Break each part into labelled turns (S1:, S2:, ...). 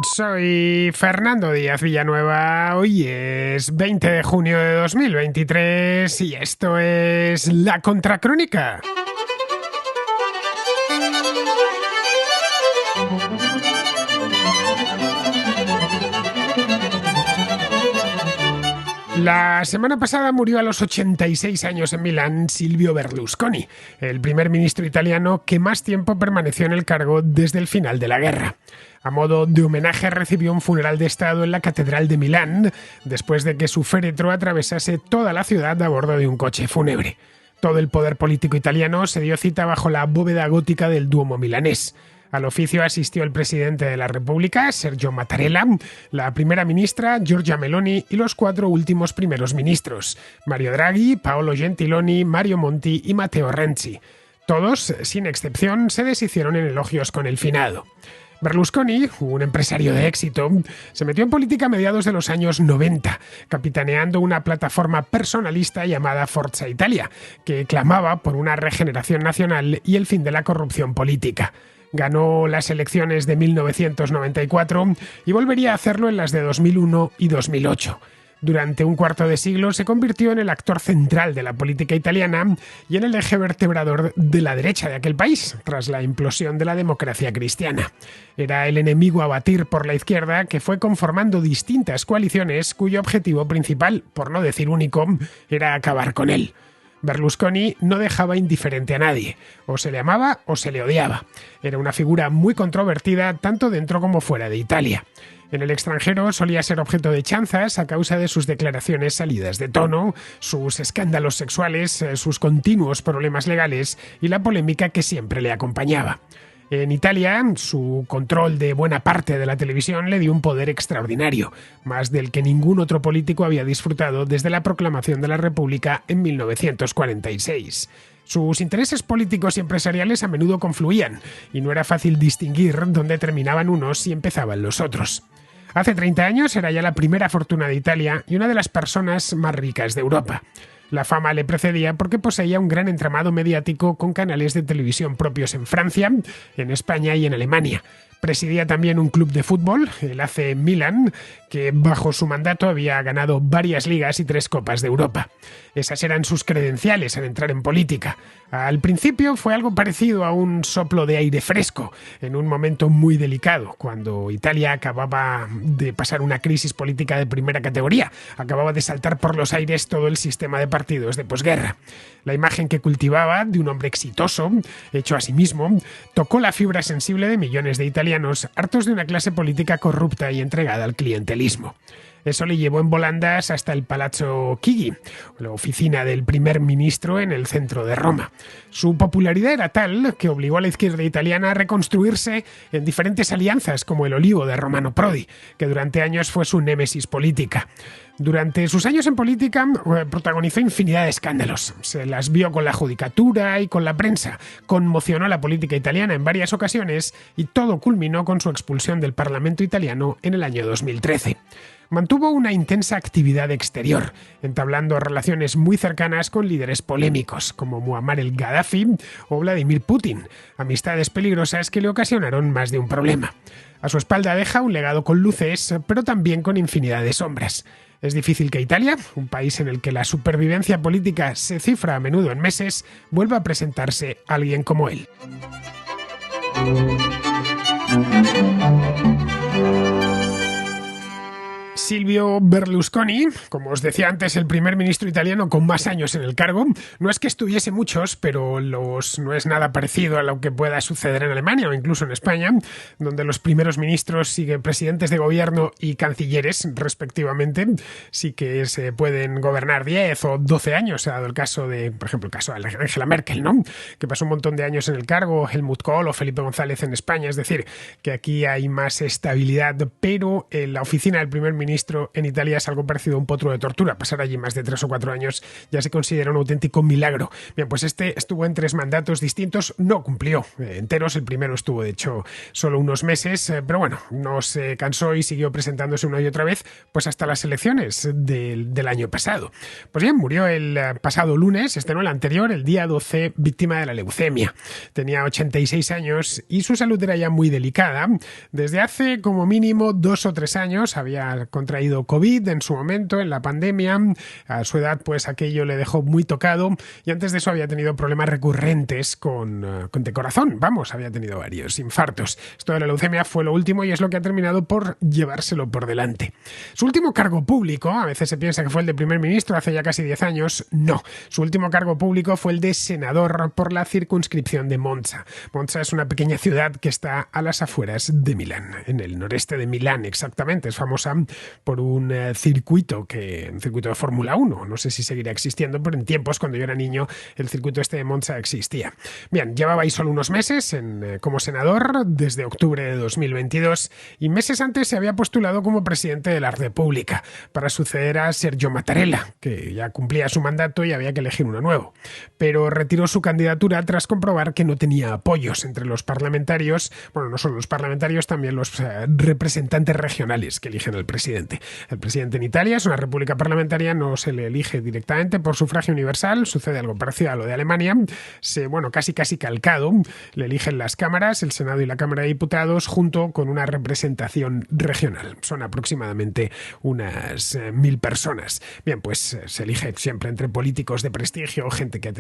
S1: Soy Fernando Díaz Villanueva, hoy es 20 de junio de 2023 y esto es La Contracrónica. La semana pasada murió a los 86 años en Milán Silvio Berlusconi, el primer ministro italiano que más tiempo permaneció en el cargo desde el final de la guerra. A modo de homenaje recibió un funeral de Estado en la Catedral de Milán, después de que su féretro atravesase toda la ciudad a bordo de un coche fúnebre. Todo el poder político italiano se dio cita bajo la bóveda gótica del Duomo milanés. Al oficio asistió el presidente de la República, Sergio Mattarella, la primera ministra, Giorgia Meloni, y los 4 últimos primeros ministros, Mario Draghi, Paolo Gentiloni, Mario Monti y Matteo Renzi. Todos, sin excepción, se deshicieron en elogios con el finado. Berlusconi, un empresario de éxito, se metió en política a mediados de los años 90, capitaneando una plataforma personalista llamada Forza Italia, que clamaba por una regeneración nacional y el fin de la corrupción política. Ganó las elecciones de 1994 y volvería a hacerlo en las de 2001 y 2008. Durante un cuarto de siglo se convirtió en el actor central de la política italiana y en el eje vertebrador de la derecha de aquel país, tras la implosión de la democracia cristiana. Era el enemigo a batir por la izquierda, que fue conformando distintas coaliciones cuyo objetivo principal, por no decir único, era acabar con él. Berlusconi no dejaba indiferente a nadie, o se le amaba o se le odiaba. Era una figura muy controvertida tanto dentro como fuera de Italia. En el extranjero solía ser objeto de chanzas a causa de sus declaraciones salidas de tono, sus escándalos sexuales, sus continuos problemas legales y la polémica que siempre le acompañaba. En Italia, su control de buena parte de la televisión le dio un poder extraordinario, más del que ningún otro político había disfrutado desde la proclamación de la República en 1946. Sus intereses políticos y empresariales a menudo confluían, y no era fácil distinguir dónde terminaban unos y empezaban los otros. Hace 30 años era ya la primera fortuna de Italia y una de las personas más ricas de Europa. La fama le precedía porque poseía un gran entramado mediático con canales de televisión propios en Francia, en España y en Alemania. Presidía también un club de fútbol, el AC Milan, que bajo su mandato había ganado varias ligas y 3 copas de Europa. Esas eran sus credenciales al entrar en política. Al principio fue algo parecido a un soplo de aire fresco, en un momento muy delicado, cuando Italia acababa de pasar una crisis política de primera categoría. Acababa de saltar por los aires todo el sistema de partidos de posguerra. La imagen que cultivaba de un hombre exitoso, hecho a sí mismo, tocó la fibra sensible de millones de italianos hartos de una clase política corrupta y entregada al clientelismo. Eso le llevó en volandas hasta el Palazzo Chigi, la oficina del primer ministro en el centro de Roma. Su popularidad era tal que obligó a la izquierda italiana a reconstruirse en diferentes alianzas, como el Olivo de Romano Prodi, que durante años fue su némesis política. Durante sus años en política protagonizó infinidad de escándalos. Se las vio con la judicatura y con la prensa. Conmocionó a la política italiana en varias ocasiones y todo culminó con su expulsión del Parlamento italiano en el año 2013. Mantuvo una intensa actividad exterior, entablando relaciones muy cercanas con líderes polémicos como Muammar el-Gaddafi o Vladimir Putin, amistades peligrosas que le ocasionaron más de un problema. A su espalda deja un legado con luces, pero también con infinidad de sombras. Es difícil que Italia, un país en el que la supervivencia política se cifra a menudo en meses, vuelva a presentarse alguien como él. Silvio Berlusconi, como os decía antes, el primer ministro italiano con más años en el cargo. No es que estuviese muchos, pero no es nada parecido a lo que pueda suceder en Alemania o incluso en España, donde los primeros ministros siguen presidentes de gobierno y cancilleres, respectivamente. Sí que se pueden gobernar 10 o 12 años, dado el caso de, por ejemplo, el caso de Angela Merkel, ¿no?, que pasó un montón de años en el cargo, Helmut Kohl o Felipe González en España. Es decir, que aquí hay más estabilidad, pero en la oficina del primer ministro ministro en Italia es algo parecido a un potro de tortura. Pasar allí más de 3 o 4 años ya se considera un auténtico milagro. Bien, pues este estuvo en 3 mandatos distintos, no cumplió enteros. El primero estuvo, de hecho, solo unos meses, pero bueno, no se cansó y siguió presentándose una y otra vez, pues hasta las elecciones del año pasado. Pues bien, murió el pasado lunes, no el anterior, el día 12, víctima de la leucemia. Tenía 86 años y su salud era ya muy delicada. Desde hace como mínimo 2 o 3 años había contraído COVID en su momento, en la pandemia. A su edad, pues aquello le dejó muy tocado y antes de eso había tenido problemas recurrentes de corazón. Vamos, había tenido varios infartos. Esto de la leucemia fue lo último y es lo que ha terminado por llevárselo por delante. Su último cargo público, a veces se piensa que fue el de primer ministro hace ya casi 10 años, no. Su último cargo público fue el de senador por la circunscripción de Monza. Monza es una pequeña ciudad que está a las afueras de Milán, en el noreste de Milán exactamente. Es famosa por un circuito de Fórmula 1. No sé si seguirá existiendo, pero en tiempos, cuando yo era niño, el circuito de Monza existía. Bien, llevaba ahí solo unos meses como senador, desde octubre de 2022, y meses antes se había postulado como presidente de la República para suceder a Sergio Mattarella, que ya cumplía su mandato y había que elegir uno nuevo. Pero retiró su candidatura tras comprobar que no tenía apoyos entre los parlamentarios, bueno, no solo los parlamentarios, también los representantes regionales que eligen al presidente. El presidente en Italia es una república parlamentaria, no se le elige directamente por sufragio universal, sucede algo parecido a lo de Alemania, casi calcado, le eligen las cámaras, el Senado y la Cámara de Diputados, junto con una representación regional. Son aproximadamente unas 1.000 personas. Bien, pues se elige siempre entre políticos de prestigio, gente que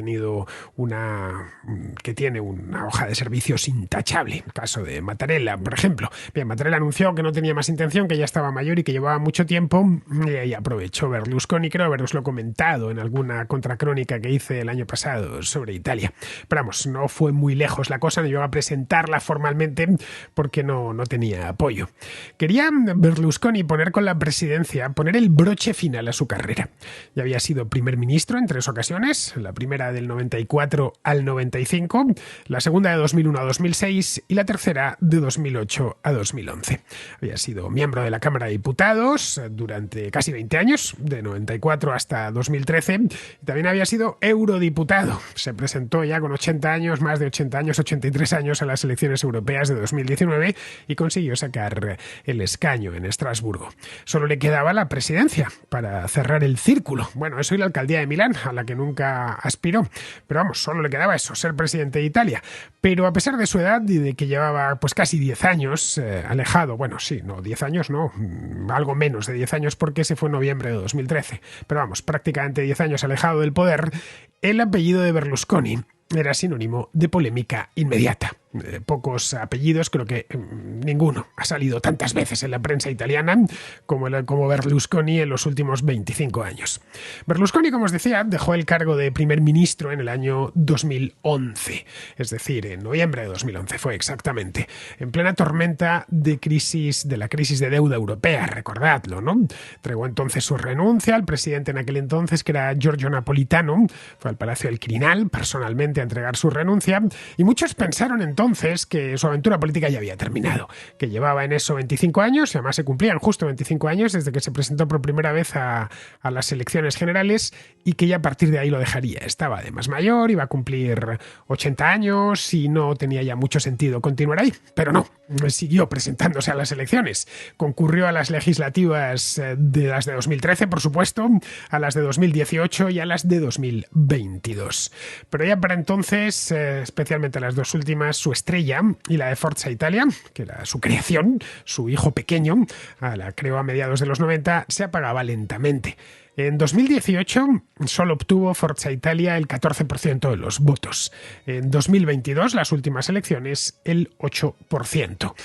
S1: tiene una hoja de servicios intachable. El caso de Mattarella, por ejemplo. Bien, Mattarella anunció que no tenía más intención, que ya estaba mayor y que llevaba mucho tiempo, y ahí aprovechó Berlusconi, creo haberoslo comentado en alguna contracrónica que hice el año pasado sobre Italia. Pero vamos, no fue muy lejos la cosa, no llegó a presentarla formalmente porque no tenía apoyo. Quería Berlusconi poner el broche final a su carrera. Ya había sido primer ministro en 3 ocasiones, la primera del 94 al 95, la segunda de 2001 a 2006 y la tercera de 2008 a 2011. Había sido miembro de la Cámara de Diputados durante casi 20 años, de 94 hasta 2013, y también había sido eurodiputado. Se presentó ya con 80 años, más de 80 años, 83 años a las elecciones europeas de 2019 y consiguió sacar el escaño en Estrasburgo. Solo le quedaba la presidencia para cerrar el círculo. Bueno, eso y la alcaldía de Milán, a la que nunca aspiró. Pero vamos, solo le quedaba eso, ser presidente de Italia. Pero a pesar de su edad y de que llevaba pues casi 10 años alejado, bueno, sí, no, 10 años no, algo menos de 10 años porque se fue en noviembre de 2013. Pero vamos, prácticamente 10 años alejado del poder, el apellido de Berlusconi era sinónimo de polémica inmediata. Pocos apellidos, creo que ninguno ha salido tantas veces en la prensa italiana como Berlusconi en los últimos 25 años. Berlusconi, como os decía, dejó el cargo de primer ministro en el año 2011, es decir, en noviembre de 2011 fue exactamente, en plena tormenta de la crisis de deuda europea, recordadlo, ¿no? Entregó entonces su renuncia al presidente en aquel entonces, que era Giorgio Napolitano, fue al Palacio del Quirinal personalmente a entregar su renuncia, y muchos pensaron entonces que su aventura política ya había terminado, que llevaba en eso 25 años, y además se cumplían justo 25 años desde que se presentó por primera vez a las elecciones generales, y que ya a partir de ahí lo dejaría. Estaba además mayor, iba a cumplir 80 años y no tenía ya mucho sentido continuar ahí, pero no, siguió presentándose a las elecciones. Concurrió a las legislativas de las de 2013, por supuesto, a las de 2018 y a las de 2022. Pero ya para entonces, especialmente las dos últimas, su estrella y la de Forza Italia, que era su creación, su hijo pequeño, la creó a mediados de los 90, se apagaba lentamente. En 2018 solo obtuvo Forza Italia el 14% de los votos. En 2022, las últimas elecciones, el 8%.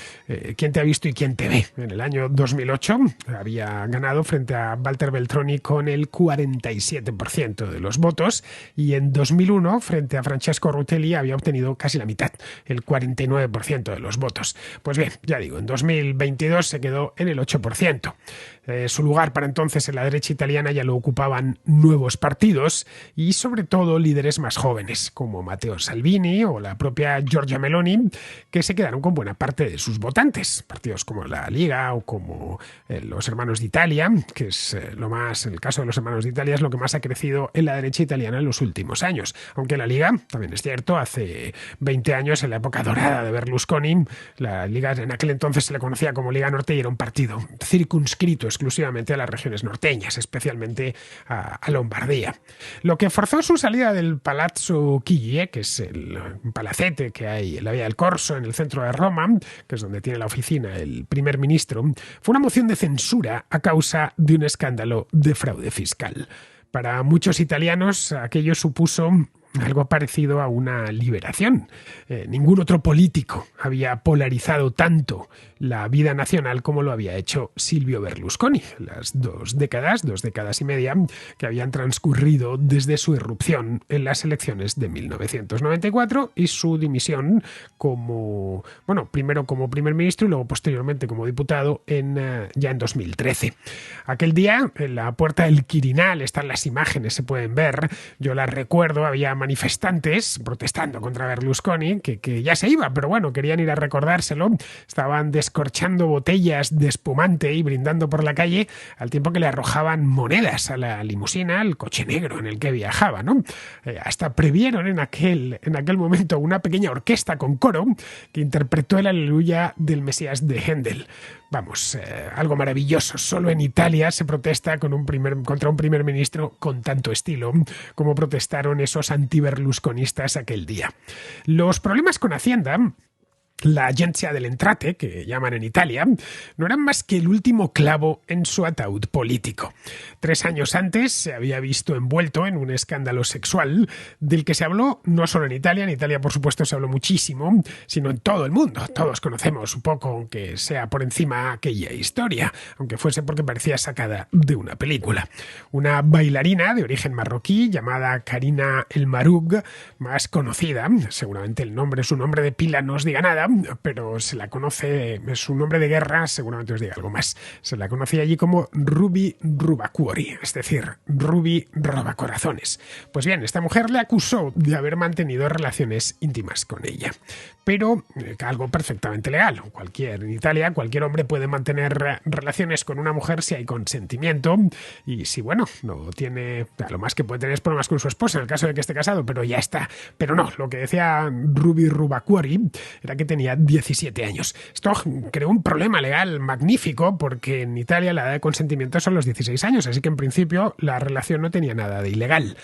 S1: ¿Quién te ha visto y quién te ve? En el año 2008 había ganado frente a Walter Veltroni con el 47% de los votos, y en 2001 frente a Francesco Rutelli había obtenido casi la mitad, el 49% de los votos. Pues bien, ya digo, en 2022 se quedó en el 8%. Su lugar para entonces en la derecha italiana ya ya lo ocupaban nuevos partidos y sobre todo líderes más jóvenes, como Matteo Salvini o la propia Giorgia Meloni, que se quedaron con buena parte de sus votantes. Partidos como la Liga o como los Hermanos de Italia, que es el caso de los Hermanos de Italia es lo que más ha crecido en la derecha italiana en los últimos años. Aunque la Liga, también es cierto, hace 20 años, en la época dorada de Berlusconi, la Liga en aquel entonces se le conocía como Liga Norte y era un partido circunscrito exclusivamente a las regiones norteñas, especialmente a Lombardía. Lo que forzó su salida del Palazzo Chigi, que es el palacete que hay en la Vía del Corso, en el centro de Roma, que es donde tiene la oficina el primer ministro, fue una moción de censura a causa de un escándalo de fraude fiscal. Para muchos italianos aquello supuso algo parecido a una liberación. Ningún otro político había polarizado tanto la vida nacional como lo había hecho Silvio Berlusconi. Las dos décadas y media que habían transcurrido desde su irrupción en las elecciones de 1994 y su dimisión primero como primer ministro y luego posteriormente como diputado ya en 2013. Aquel día, en la puerta del Quirinal, están las imágenes, se pueden ver, yo las recuerdo, había manifestantes protestando contra Berlusconi, que ya se iba, pero bueno, querían ir a recordárselo, estaban descorchando botellas de espumante y brindando por la calle, al tiempo que le arrojaban monedas a la limusina, al coche negro en el que viajaba, ¿no? Hasta previeron en aquel momento una pequeña orquesta con coro que interpretó el Aleluya del Mesías de Händel. Vamos, algo maravilloso. Solo en Italia se protesta contra un primer ministro con tanto estilo como protestaron esos antiberlusconistas aquel día. Los problemas con Hacienda, la Agenzia delle Entrate, que llaman en Italia, no eran más que el último clavo en su ataúd político. 3 años antes se había visto envuelto en un escándalo sexual del que se habló no solo en Italia por supuesto se habló muchísimo, sino en todo el mundo. Todos conocemos un poco, aunque sea por encima, aquella historia, aunque fuese porque parecía sacada de una película. Una bailarina de origen marroquí llamada Karina El Maroug, más conocida, seguramente su nombre de pila no os diga nada, pero se la conoce, su nombre de guerra seguramente os diga algo más. Se la conocía allí como Ruby Rubacuori, es decir, Ruby Robacorazones. Pues bien, esta mujer le acusó de haber mantenido relaciones íntimas con ella, pero algo perfectamente legal. En Italia cualquier hombre puede mantener relaciones con una mujer si hay consentimiento y si, no tiene, a lo más que puede tener problemas con su esposa en el caso de que esté casado, pero ya está. Pero no, lo que decía Ruby Rubacuori era que tenía 17 años. Esto creó un problema legal magnífico porque en Italia la edad de consentimiento son los 16 años, así que en principio la relación no tenía nada de ilegal.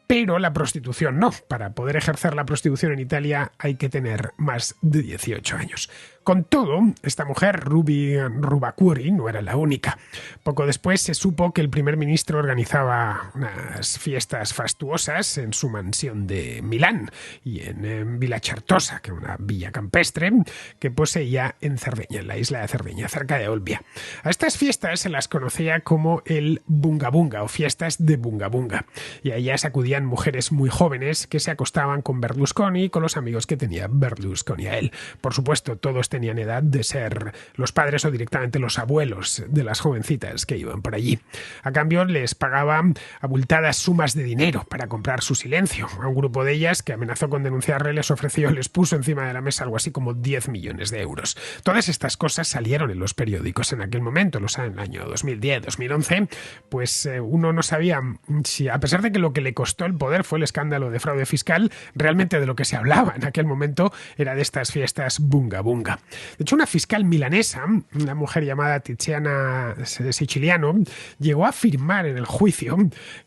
S1: Pero la prostitución no. Para poder ejercer la prostitución en Italia hay que tener más de 18 años. Con todo, esta mujer, Ruby Rubacuori, no era la única. Poco después se supo que el primer ministro organizaba unas fiestas fastuosas en su mansión de Milán y en Villa Certosa, que era una villa campestre que poseía en Cerdeña, en la isla de Cerdeña, cerca de Olbia. A estas fiestas se las conocía como el Bunga Bunga o fiestas de Bunga Bunga. Y a ellas acudían mujeres muy jóvenes que se acostaban con Berlusconi y con los amigos que tenía Berlusconi a él. Por supuesto, todos tenían edad de ser los padres o directamente los abuelos de las jovencitas que iban por allí. A cambio, les pagaban abultadas sumas de dinero para comprar su silencio. A un grupo de ellas, que amenazó con denunciarle, les puso encima de la mesa algo así como 10 millones de euros. Todas estas cosas salieron en los periódicos en aquel momento, en el año 2010, 2011, pues uno no sabía si, a pesar de que lo que le costó el poder fue el escándalo de fraude fiscal, realmente de lo que se hablaba en aquel momento era de estas fiestas Bunga Bunga. De hecho, una fiscal milanesa, una mujer llamada Tiziana Siciliano, llegó a afirmar en el juicio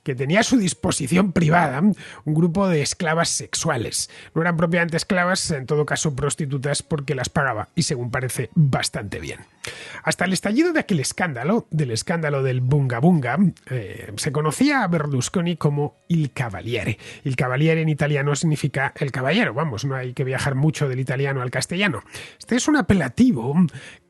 S1: que tenía a su disposición privada un grupo de esclavas sexuales. No eran propiamente esclavas, en todo caso prostitutas, porque las pagaba y, según parece, bastante bien. Hasta el estallido de aquel escándalo, del Bunga Bunga, se conocía a Berlusconi como il Cavaliere. Il Cavaliere en italiano significa el caballero. Vamos, no hay que viajar mucho del italiano al castellano. Este es un apelativo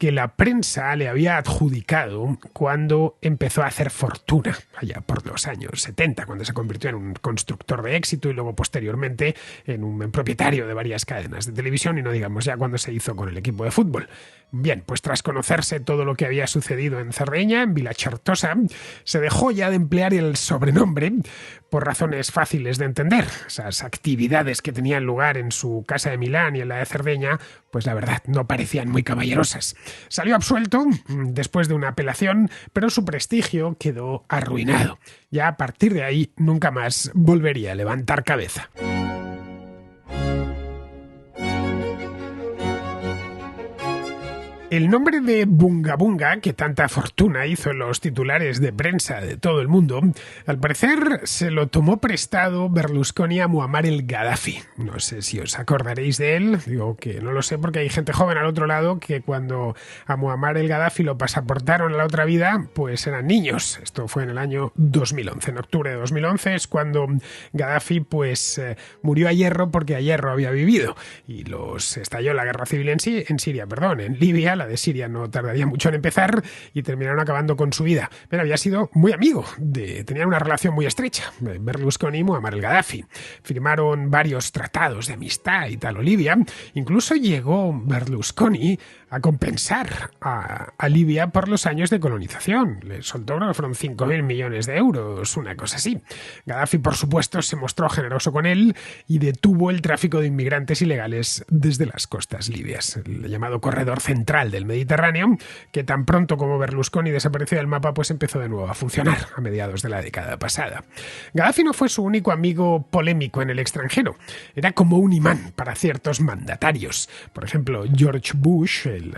S1: que la prensa le había adjudicado cuando empezó a hacer fortuna, allá por los años 70, cuando se convirtió en un constructor de éxito y luego posteriormente en un propietario de varias cadenas de televisión, y no digamos ya cuando se hizo con el equipo de fútbol. Bien, pues tras conocerse todo lo que había sucedido en Cerdeña, en Vilacertosa, se dejó ya de emplear el sobrenombre por razones fáciles de entender. Esas actividades que tenían lugar en su casa de Milán y en la de Cerdeña, pues la verdad no parecían muy caballerosas. Salió absuelto después de una apelación, pero su prestigio quedó arruinado. Ya a partir de ahí nunca más volvería a levantar cabeza. El nombre de Bunga Bunga, que tanta fortuna hizo en los titulares de prensa de todo el mundo, al parecer se lo tomó prestado Berlusconi a Muammar el Gaddafi. No sé si os acordaréis de él, digo que no lo sé porque hay gente joven al otro lado que cuando a Muammar el Gaddafi lo pasaportaron a la otra vida, pues eran niños. Esto fue en el año 2011, en octubre de 2011 es cuando Gaddafi murió a hierro porque a hierro había vivido y estalló la guerra civil en Libia. La de Siria no tardaría mucho en empezar y terminaron acabando con su vida. Pero había sido muy amigo, tenían una relación muy estrecha, Berlusconi y Muammar el Gaddafi. Firmaron varios tratados de amistad y tal, Libia. Incluso llegó Berlusconi a compensar a Libia por los años de colonización. Le soltó, creo que fueron 5.000 millones de euros, una cosa así. Gaddafi, por supuesto, se mostró generoso con él y detuvo el tráfico de inmigrantes ilegales desde las costas libias, el llamado corredor central del Mediterráneo, que tan pronto como Berlusconi desapareció del mapa, pues empezó de nuevo a funcionar a mediados de la década pasada. Gaddafi no fue su único amigo polémico en el extranjero. Era como un imán para ciertos mandatarios. Por ejemplo, George Bush, el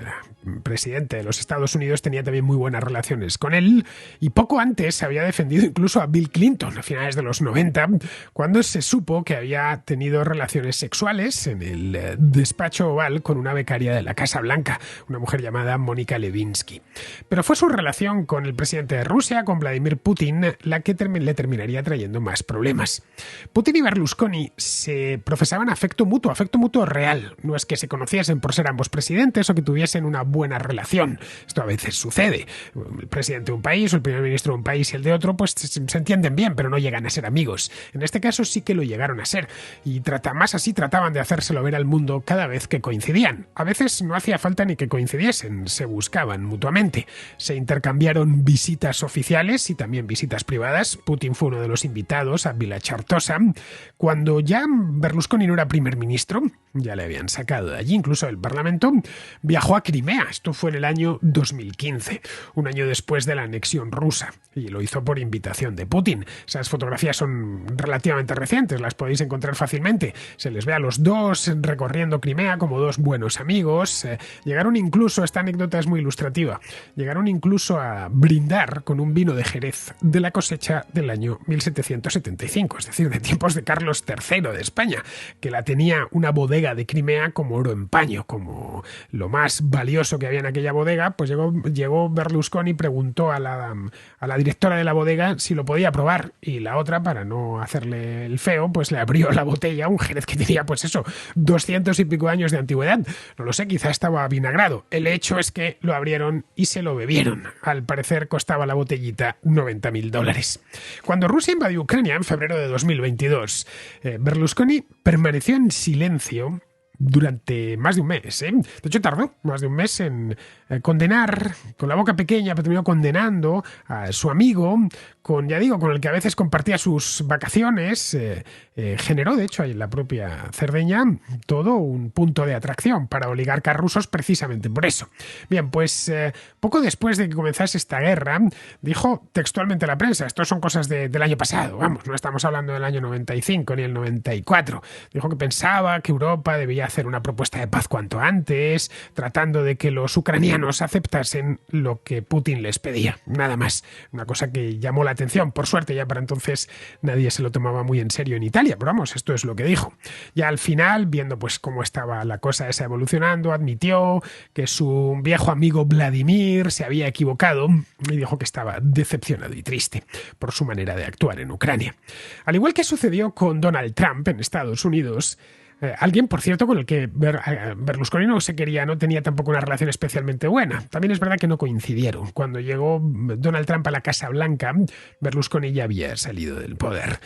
S1: presidente de los Estados Unidos, tenía también muy buenas relaciones con él y poco antes había defendido incluso a Bill Clinton a finales de los 90, cuando se supo que había tenido relaciones sexuales en el despacho oval con una becaria de la Casa Blanca, una mujer llamada Mónica Lewinsky. Pero fue su relación con el presidente de Rusia, con Vladimir Putin, la que le terminaría trayendo más problemas. Putin y Berlusconi se profesaban afecto mutuo real. No es que se conociesen por ser ambos presidentes o que tuviesen una buena relación. Esto a veces sucede. El presidente de un país o el primer ministro de un país y el de otro pues se entienden bien, pero no llegan a ser amigos. En este caso sí que lo llegaron a ser. Y más así trataban de hacérselo ver al mundo cada vez que coincidían. A veces no hacía falta ni que coincidiesen, se buscaban mutuamente. Se intercambiaron visitas oficiales y también visitas privadas. Putin fue uno de los invitados a Vilacertosa. Cuando ya Berlusconi no era primer ministro, ya le habían sacado de allí, incluso del Parlamento, viajó a Crimea. Esto fue en el año 2015, un año después de la anexión rusa, y lo hizo por invitación de Putin. Esas fotografías son relativamente recientes, las podéis encontrar fácilmente. Se les ve a los dos recorriendo Crimea como dos buenos amigos. Llegaron incluso, esta anécdota es muy ilustrativa, llegaron incluso a brindar con un vino de Jerez de la cosecha del año 1775, es decir, de tiempos de Carlos III de España, que la tenía una bodega de Crimea como oro en paño, como lo más valioso que había en aquella bodega. Pues llegó Berlusconi y preguntó a la directora de la bodega si lo podía probar, y la otra, para no hacerle el feo, pues le abrió la botella, un Jerez que tenía, pues eso, 200 y pico años de antigüedad. No lo sé, quizá estaba vinagrado. El hecho es que lo abrieron y se lo bebieron. Al parecer costaba la botellita $90.000. Cuando Rusia invadió Ucrania en febrero de 2022, Berlusconi permaneció en silencio durante más de un mes. De hecho, tardó más de un mes en condenar, con la boca pequeña, pero terminó condenando a su amigo, con el que a veces compartía sus vacaciones. Generó, de hecho, ahí en la propia Cerdeña, todo un punto de atracción para oligarcas rusos precisamente por eso. Bien, pues poco después de que comenzase esta guerra, dijo textualmente a la prensa, esto son cosas del año pasado, vamos, no estamos hablando del año 95 ni el 94, dijo que pensaba que Europa debía hacer una propuesta de paz cuanto antes, tratando de que los ucranianos aceptasen lo que Putin les pedía, nada más. Una cosa que llamó la atención. Por suerte, ya para entonces nadie se lo tomaba muy en serio en Italia, pero vamos, esto es lo que dijo. Ya al final, viendo pues cómo estaba la cosa esa evolucionando, admitió que su viejo amigo Vladimir se había equivocado y dijo que estaba decepcionado y triste por su manera de actuar en Ucrania. Al igual que sucedió con Donald Trump en Estados Unidos, Alguien, por cierto, con el que Berlusconi no tenía tampoco una relación especialmente buena. También es verdad que no coincidieron. Cuando llegó Donald Trump a la Casa Blanca, Berlusconi ya había salido del poder.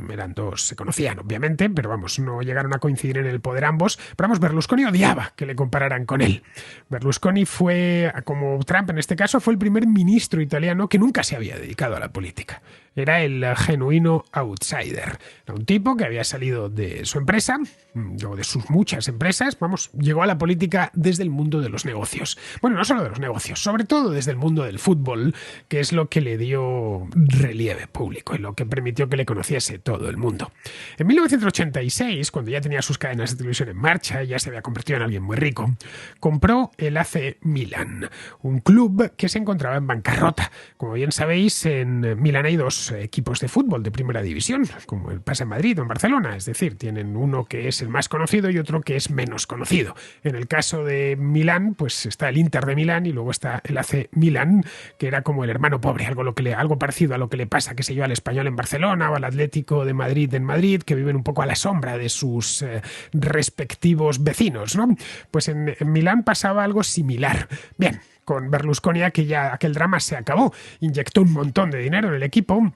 S1: Eran dos, se conocían, obviamente, pero vamos, no llegaron a coincidir en el poder ambos. Pero vamos, Berlusconi odiaba que le compararan con él. Berlusconi fue, como Trump en este caso, fue el primer ministro italiano que nunca se había dedicado a la política. Era el genuino outsider. Era un tipo que había salido de su empresa, o de sus muchas empresas, vamos, llegó a la política desde el mundo de los negocios. Bueno, no solo de los negocios, sobre todo desde el mundo del fútbol, que es lo que le dio relieve público y lo que permitió que le conociese todo el mundo. En 1986, cuando ya tenía sus cadenas de televisión en marcha y ya se había convertido en alguien muy rico, compró el AC Milan, un club que se encontraba en bancarrota. Como bien sabéis, en Milán hay dos equipos de fútbol de primera división, como pasa en Madrid o en Barcelona, es decir, tienen uno que es el más conocido y otro que es menos conocido. En el caso de Milán, pues está el Inter de Milán y luego está el AC Milán, que era como el hermano pobre, algo parecido a lo que le pasa, qué sé yo, al Español en Barcelona o al Atlético de Madrid en Madrid, que viven un poco a la sombra de sus respectivos vecinos, ¿no? Pues en Milán pasaba algo similar. Bien, con Berlusconi aquel drama se acabó, inyectó un montón de dinero en el equipo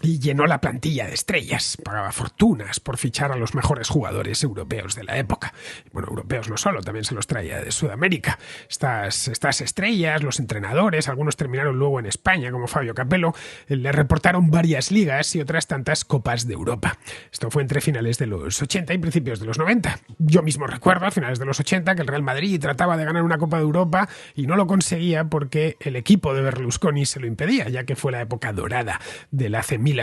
S1: y llenó la plantilla de estrellas, pagaba fortunas por fichar a los mejores jugadores europeos de la época. Bueno, europeos no solo, también se los traía de Sudamérica. Estas estrellas, los entrenadores, algunos terminaron luego en España, como Fabio Capello, le reportaron varias ligas y otras tantas copas de Europa. Esto fue entre finales de los 80 y principios de los 90. Yo mismo recuerdo a finales de los 80 que el Real Madrid trataba de ganar una Copa de Europa y no lo conseguía porque el equipo de Berlusconi se lo impedía, ya que fue la época dorada del AC Milan.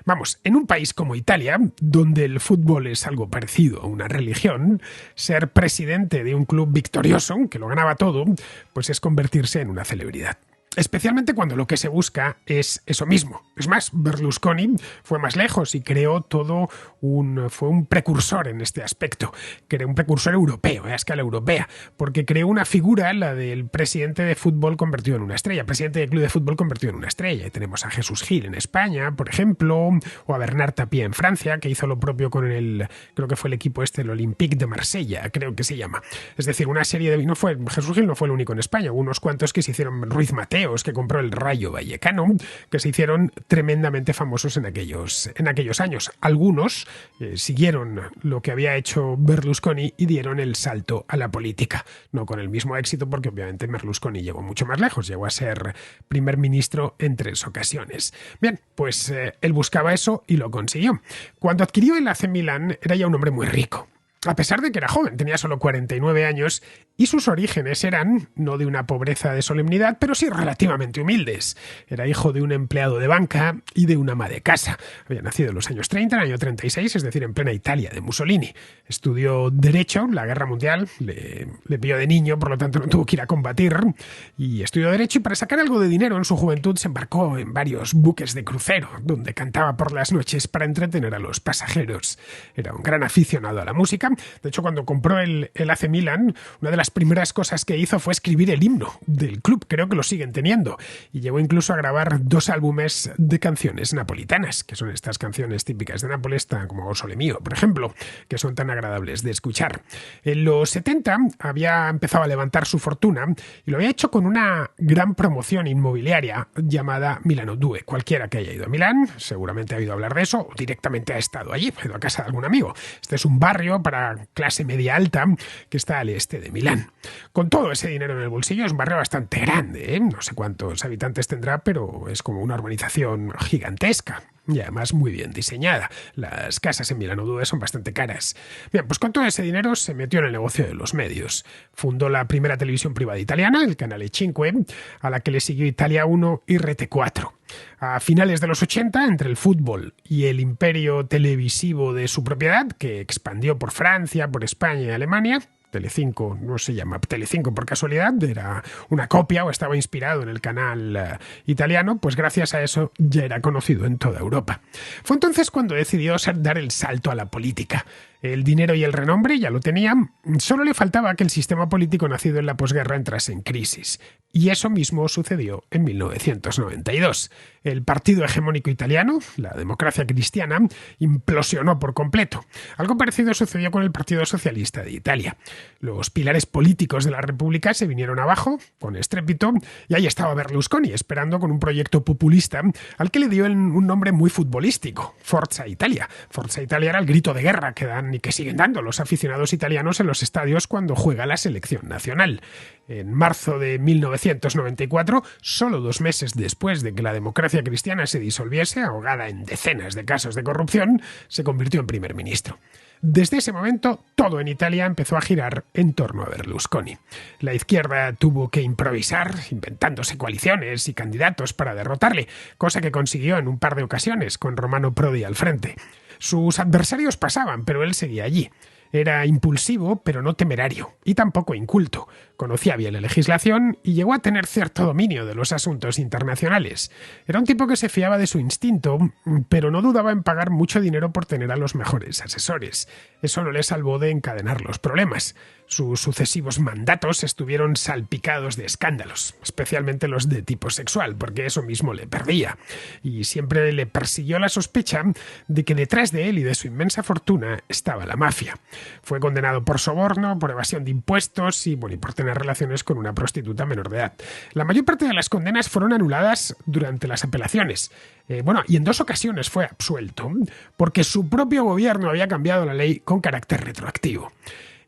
S1: Vamos, en un país como Italia, donde el fútbol es algo parecido a una religión, ser presidente de un club victorioso, que lo ganaba todo, pues es convertirse en una celebridad. Especialmente cuando lo que se busca es eso mismo. Es más, Berlusconi fue más lejos y fue un precursor en este aspecto. Creó un precursor europeo, a escala europea, porque creó una figura, la del presidente de fútbol convertido en una estrella, presidente del club de fútbol convertido en una estrella. Y tenemos a Jesús Gil en España, por ejemplo, o a Bernard Tapie en Francia, que hizo lo propio con creo que fue el equipo el Olympique de Marsella, creo que se llama. Es decir, una serie de... Jesús Gil no fue el único en España, hubo unos cuantos que se hicieron. Ruiz Mateo, que compró el Rayo Vallecano, que se hicieron tremendamente famosos en aquellos años. Algunos siguieron lo que había hecho Berlusconi y dieron el salto a la política. No con el mismo éxito, porque obviamente Berlusconi llegó mucho más lejos, llegó a ser primer ministro en 3 ocasiones. Bien, pues él buscaba eso y lo consiguió. Cuando adquirió el AC Milan era ya un hombre muy rico. A pesar de que era joven, tenía solo 49 años y sus orígenes eran no de una pobreza de solemnidad, pero sí relativamente humildes. Era hijo de un empleado de banca y de una ama de casa. Había nacido en los años 30, en el año 36, es decir, en plena Italia de Mussolini. Estudió Derecho, la Guerra Mundial, le pilló de niño, por lo tanto no tuvo que ir a combatir, y estudió Derecho y para sacar algo de dinero en su juventud se embarcó en varios buques de crucero, donde cantaba por las noches para entretener a los pasajeros. Era un gran aficionado a la música. De hecho, cuando compró el AC Milan, una de las primeras cosas que hizo fue escribir el himno del club, creo que lo siguen teniendo, y llegó incluso a grabar 2 álbumes de canciones napolitanas, que son estas canciones típicas de Nápoles, como O Sole Mio, por ejemplo, que son tan agradables de escuchar. En los 70 había empezado a levantar su fortuna y lo había hecho con una gran promoción inmobiliaria llamada Milano Due. Cualquiera que haya ido a Milán seguramente ha oído hablar de eso o directamente ha estado allí, ha ido a casa de algún amigo. Este es un barrio para clase media alta que está al este de Milán. Con todo ese dinero en el bolsillo es un barrio bastante grande, ¿eh? No sé cuántos habitantes tendrá, pero es como una urbanización gigantesca y además muy bien diseñada. Las casas en Milano Due son bastante caras. Bien, pues con todo ese dinero se metió en el negocio de los medios. Fundó la primera televisión privada italiana, el Canale 5, a la que le siguió Italia 1 y Rete 4. A finales de los 80, entre el fútbol y el imperio televisivo de su propiedad, que expandió por Francia, por España y Alemania, Telecinco no se llama Telecinco por casualidad, era una copia o estaba inspirado en el canal italiano, pues gracias a eso ya era conocido en toda Europa. Fue entonces cuando decidió dar el salto a la política. El dinero y el renombre ya lo tenían, solo le faltaba que el sistema político nacido en la posguerra entrase en crisis. Y eso mismo sucedió en 1992. El partido hegemónico italiano, la Democracia Cristiana, implosionó por completo. Algo parecido sucedió con el Partido Socialista de Italia. Los pilares políticos de la República se vinieron abajo, con estrépito, y ahí estaba Berlusconi, esperando con un proyecto populista al que le dio un nombre muy futbolístico, Forza Italia. Forza Italia era el grito de guerra que dan y que siguen dando los aficionados italianos en los estadios cuando juega la selección nacional. En marzo de 1994, solo 2 meses después de que la Democracia Cristiana se disolviese, ahogada en decenas de casos de corrupción, se convirtió en primer ministro. Desde ese momento, todo en Italia empezó a girar en torno a Berlusconi. La izquierda tuvo que improvisar, inventándose coaliciones y candidatos para derrotarle, cosa que consiguió en un par de ocasiones, con Romano Prodi al frente. Sus adversarios pasaban, pero él seguía allí. Era impulsivo, pero no temerario, y tampoco inculto. Conocía bien la legislación y llegó a tener cierto dominio de los asuntos internacionales. Era un tipo que se fiaba de su instinto, pero no dudaba en pagar mucho dinero por tener a los mejores asesores. Eso no le salvó de encadenar los problemas. Sus sucesivos mandatos estuvieron salpicados de escándalos, especialmente los de tipo sexual, porque eso mismo le perdía. Y siempre le persiguió la sospecha de que detrás de él y de su inmensa fortuna estaba la mafia. Fue condenado por soborno, por evasión de impuestos y por tener relaciones con una prostituta menor de edad. La mayor parte de las condenas fueron anuladas durante las apelaciones. Y en 2 ocasiones fue absuelto, porque su propio gobierno había cambiado la ley con carácter retroactivo.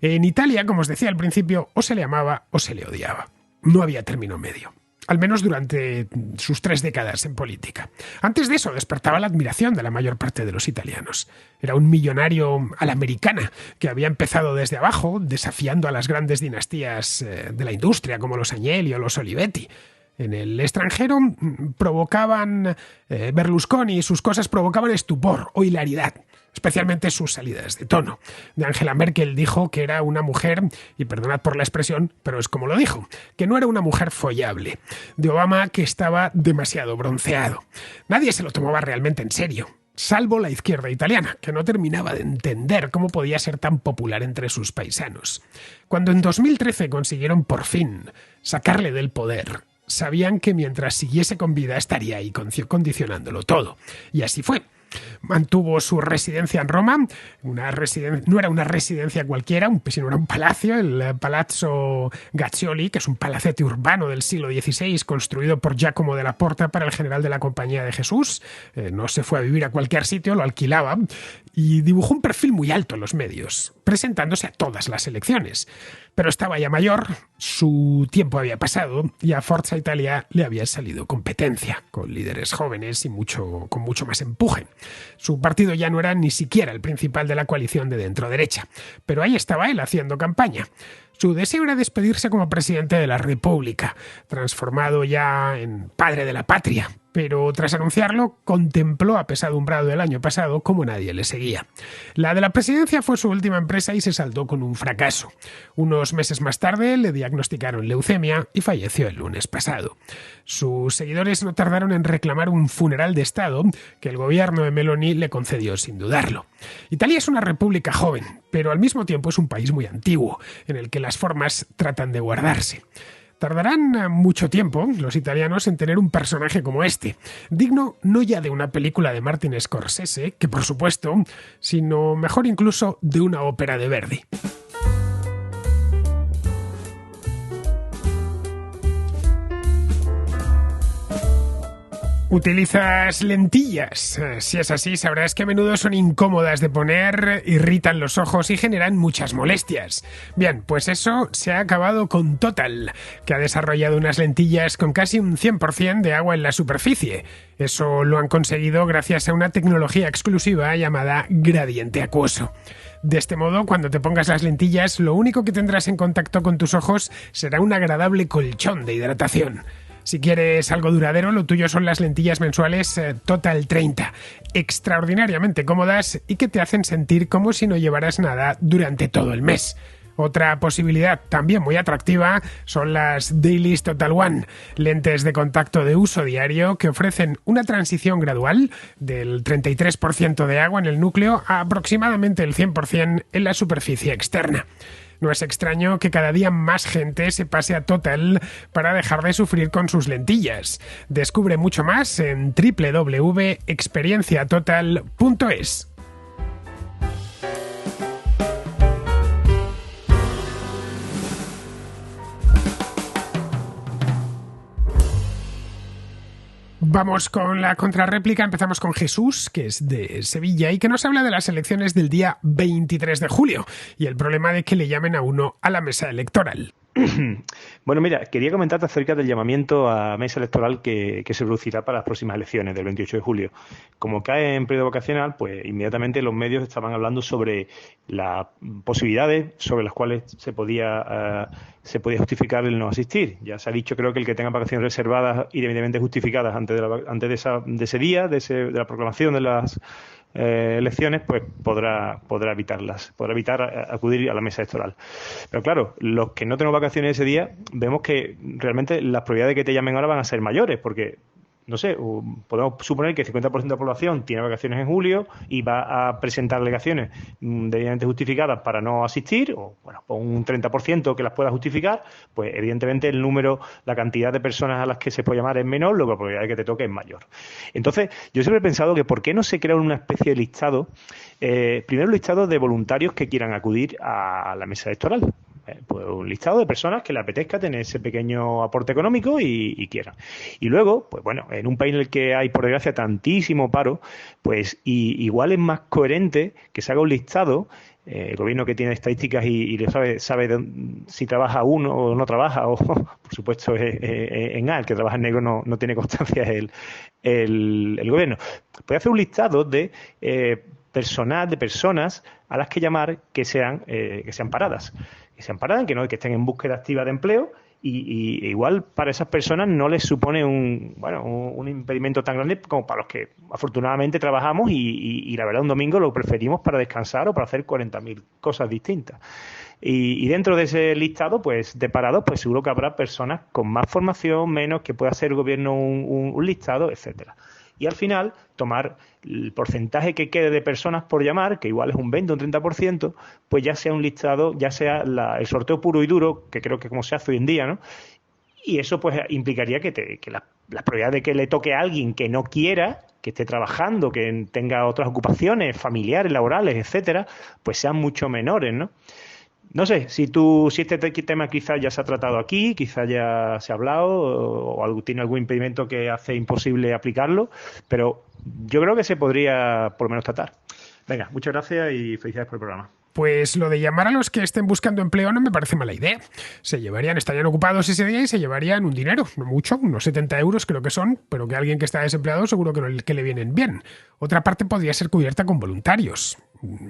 S1: En Italia, como os decía al principio, o se le amaba o se le odiaba. No había término medio. Al menos durante sus 3 décadas en política. Antes de eso despertaba la admiración de la mayor parte de los italianos. Era un millonario a la americana que había empezado desde abajo, desafiando a las grandes dinastías de la industria como los Agnelli o los Olivetti. En el extranjero Berlusconi y sus cosas provocaban estupor o hilaridad, especialmente sus salidas de tono. De Angela Merkel dijo que era una mujer, y perdonad por la expresión, pero es como lo dijo, que no era una mujer follable. De Obama, que estaba demasiado bronceado. Nadie se lo tomaba realmente en serio, salvo la izquierda italiana, que no terminaba de entender cómo podía ser tan popular entre sus paisanos. Cuando en 2013 consiguieron por fin sacarle del poder, sabían que mientras siguiese con vida estaría ahí condicionándolo todo. Y así fue. Mantuvo su residencia en Roma, no era una residencia cualquiera, sino era un palacio, el Palazzo Gaccioli, que es un palacete urbano del siglo XVI construido por Giacomo della Porta para el general de la Compañía de Jesús. No se fue a vivir a cualquier sitio, lo alquilaba, y dibujó un perfil muy alto en los medios, presentándose a todas las elecciones. Pero estaba ya mayor, su tiempo había pasado y a Forza Italia le había salido competencia, con líderes jóvenes y con mucho más empuje. Su partido ya no era ni siquiera el principal de la coalición de dentro-derecha, pero ahí estaba él haciendo campaña. Su deseo era despedirse como presidente de la República, transformado ya en padre de la patria, pero tras anunciarlo, contempló apesadumbrado el año pasado como nadie le seguía. La de la presidencia fue su última empresa y se saldó con un fracaso. Unos meses más tarde le diagnosticaron leucemia y falleció el lunes pasado. Sus seguidores no tardaron en reclamar un funeral de Estado que el gobierno de Meloni le concedió sin dudarlo. Italia es una república joven, pero al mismo tiempo es un país muy antiguo, en el que las formas tratan de guardarse. Tardarán mucho tiempo los italianos en tener un personaje como este, digno no ya de una película de Martin Scorsese, que por supuesto, sino mejor incluso de una ópera de Verdi. ¿Utilizas lentillas? Si es así, sabrás que a menudo son incómodas de poner, irritan los ojos y generan muchas molestias. Bien, pues eso se ha acabado con Total, que ha desarrollado unas lentillas con casi un 100% de agua en la superficie. Eso lo han conseguido gracias a una tecnología exclusiva llamada gradiente acuoso. De este modo, cuando te pongas las lentillas, lo único que tendrás en contacto con tus ojos será un agradable colchón de hidratación. Si quieres algo duradero, lo tuyo son las lentillas mensuales Total 30, extraordinariamente cómodas y que te hacen sentir como si no llevaras nada durante todo el mes. Otra posibilidad también muy atractiva son las Dailies Total One, lentes de contacto de uso diario que ofrecen una transición gradual del 33% de agua en el núcleo a aproximadamente el 100% en la superficie externa. No es extraño que cada día más gente se pase a Total para dejar de sufrir con sus lentillas. Descubre mucho más en www.experienciatotal.es. Vamos con la contrarréplica. Empezamos con Jesús, que es de Sevilla y que nos habla de las elecciones del día 23 de julio y el problema de que le llamen a uno a la mesa electoral.
S2: Bueno, mira, quería comentarte acerca del llamamiento a mesa electoral que se producirá para las próximas elecciones del 28 de julio. Como cae en periodo vacacional, pues inmediatamente los medios estaban hablando sobre las posibilidades sobre las cuales se podía justificar el no asistir. Ya se ha dicho, creo que el que tenga vacaciones reservadas y debidamente justificadas antes de ese día, de la proclamación de las elecciones, pues podrá evitar acudir a la mesa electoral. Pero claro, los que no tenemos vacaciones ese día, vemos que realmente las probabilidades de que te llamen ahora van a ser mayores, porque no sé, podemos suponer que el 50% de la población tiene vacaciones en julio y va a presentar alegaciones debidamente justificadas para no asistir, o bueno, por un 30% que las pueda justificar, pues evidentemente la cantidad de personas a las que se puede llamar es menor, lo que la probabilidad de que te toque es mayor. Entonces, yo siempre he pensado que ¿por qué no se crea una especie de listado, primero un listado de voluntarios que quieran acudir a la mesa electoral? Pues un listado de personas que le apetezca tener ese pequeño aporte económico y quieran. Y luego, pues bueno, en un país en el que hay, por desgracia, tantísimo paro, pues igual es más coherente que se haga un listado. El gobierno que tiene estadísticas y sabe si trabaja uno o no trabaja, o por supuesto en el que trabaja en negro no tiene constancia el gobierno. Puede hacer un listado de personas a las que llamar que sean paradas. Que que estén en búsqueda activa de empleo y igual para esas personas no les supone un impedimento tan grande como para los que afortunadamente trabajamos y la verdad un domingo lo preferimos para descansar o para hacer 40.000 cosas distintas. Y dentro de ese listado, pues de parados, pues seguro que habrá personas con más formación, menos, que pueda hacer el gobierno un listado, etcétera. Y al final tomar el porcentaje que quede de personas por llamar, que igual es un 20 o un 30%, pues ya sea un listado, ya sea el sorteo puro y duro, que creo que como se hace hoy en día, ¿no? Y eso pues implicaría que la probabilidad de que le toque a alguien que no quiera, que esté trabajando, que tenga otras ocupaciones familiares, laborales, etcétera, pues sean mucho menores, ¿no? No sé, si este tema quizás ya se ha tratado aquí, quizás ya se ha hablado o tiene algún impedimento que hace imposible aplicarlo, pero yo creo que se podría por lo menos tratar. Venga, muchas gracias y felicidades por el programa.
S1: Pues lo de llamar a los que estén buscando empleo no me parece mala idea. Estarían ocupados ese día y se llevarían un dinero, no mucho, unos 70 euros creo que son, pero que alguien que está desempleado seguro que le vienen bien. Otra parte podría ser cubierta con voluntarios.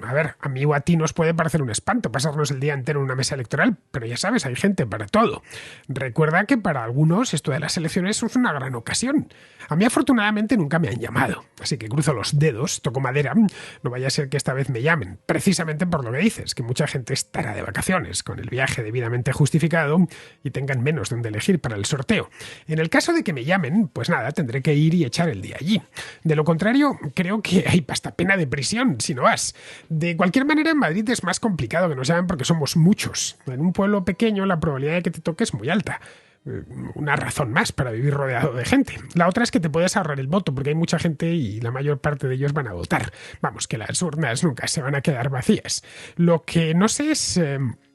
S1: A ver, a mí o a ti nos puede parecer un espanto pasarnos el día entero en una mesa electoral, pero ya sabes, hay gente para todo. Recuerda que para algunos esto de las elecciones es una gran ocasión. A mí afortunadamente nunca me han llamado, así que cruzo los dedos, toco madera, no vaya a ser que esta vez me llamen, precisamente por lo que dices, que mucha gente estará de vacaciones con el viaje debidamente justificado y tengan menos donde elegir para el sorteo. En el caso de que me llamen, pues nada, tendré que ir y echar el día allí. De lo contrario, creo que hay hasta pena de prisión si no vas. De cualquier manera, en Madrid es más complicado que nos llamen porque somos muchos. En un pueblo pequeño la probabilidad de que te toque es muy alta. Una razón más para vivir rodeado de gente. La otra es que te puedes ahorrar el voto porque hay mucha gente y la mayor parte de ellos van a votar. Vamos, que las urnas nunca se van a quedar vacías. Lo que no sé es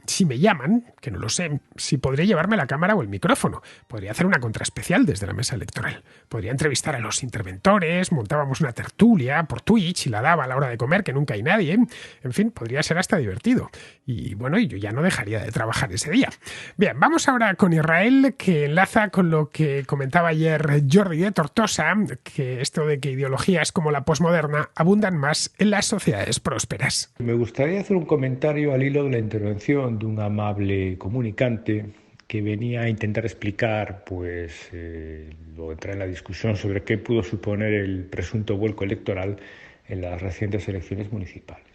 S1: si me llaman, que no lo sé, si podré llevarme la cámara o el micrófono. Podría hacer una contraespecial desde la mesa electoral. Podría entrevistar a los interventores, montábamos una tertulia por Twitch y la daba a la hora de comer, que nunca hay nadie. En fin, podría ser hasta divertido. Y bueno, yo ya no dejaría de trabajar ese día. Bien, vamos ahora con Israel, que enlaza con lo que comentaba ayer Jordi de Tortosa, que esto de que ideologías como la posmoderna abundan más en las sociedades prósperas.
S3: Me gustaría hacer un comentario al hilo de la intervención de un amable comunicante que venía a intentar explicar, luego entrar en la discusión sobre qué pudo suponer el presunto vuelco electoral en las recientes elecciones municipales.